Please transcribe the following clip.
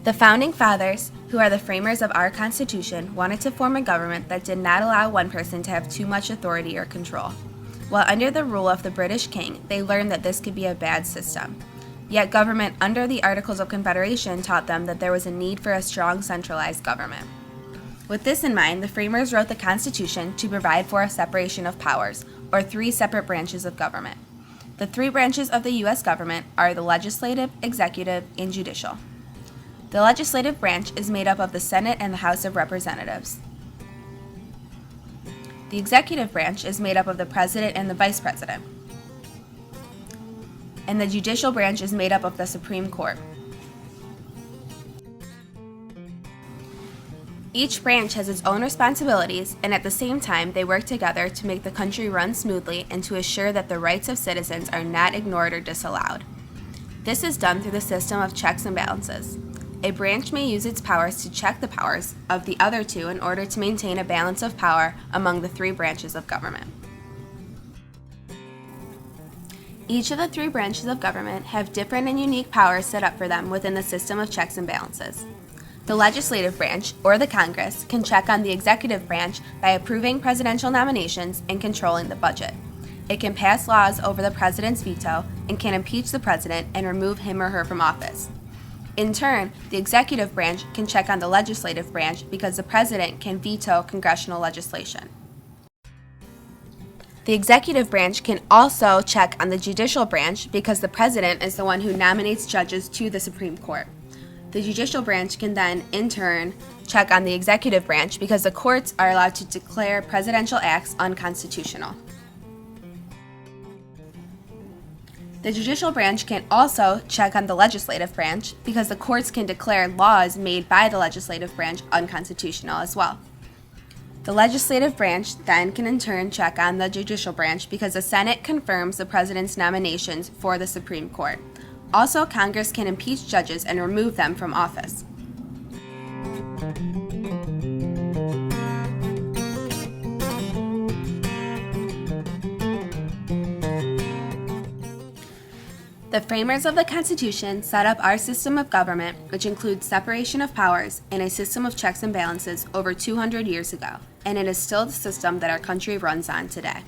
The Founding Fathers, who are the framers of our Constitution, wanted to form a government that did not allow one person to have too much authority or control. While under the rule of the British king, they learned that this could be a bad system. Yet government under the Articles of Confederation taught them that there was a need for a strong centralized government. With this in mind, the framers wrote the Constitution to provide for a separation of powers, or three separate branches of government. The three branches of the U.S. government are the legislative, executive, and judicial. The legislative branch is made up of the Senate and the House of Representatives. The executive branch is made up of the President and the Vice President. And the judicial branch is made up of the Supreme Court. Each branch has its own responsibilities, and at the same time, they work together to make the country run smoothly and to assure that the rights of citizens are not ignored or disallowed. This is done through the system of checks and balances. A branch may use its powers to check the powers of the other two in order to maintain a balance of power among the three branches of government. Each of the three branches of government have different and unique powers set up for them within the system of checks and balances. The legislative branch, or the Congress, can check on the executive branch by approving presidential nominations and controlling the budget. It can pass laws over the president's veto and can impeach the president and remove him or her from office. In turn, the executive branch can check on the legislative branch because the president can veto congressional legislation. The executive branch can also check on the judicial branch because the president is the one who nominates judges to the Supreme Court. The judicial branch can then, in turn, check on the executive branch because the courts are allowed to declare presidential acts unconstitutional. The judicial branch can also check on the legislative branch because the courts can declare laws made by the legislative branch unconstitutional as well. The legislative branch then can in turn check on the judicial branch because the Senate confirms the president's nominations for the Supreme Court. Also, Congress can impeach judges and remove them from office. The framers of the Constitution set up our system of government, which includes separation of powers and a system of checks and balances over 200 years ago, and it is still the system that our country runs on today.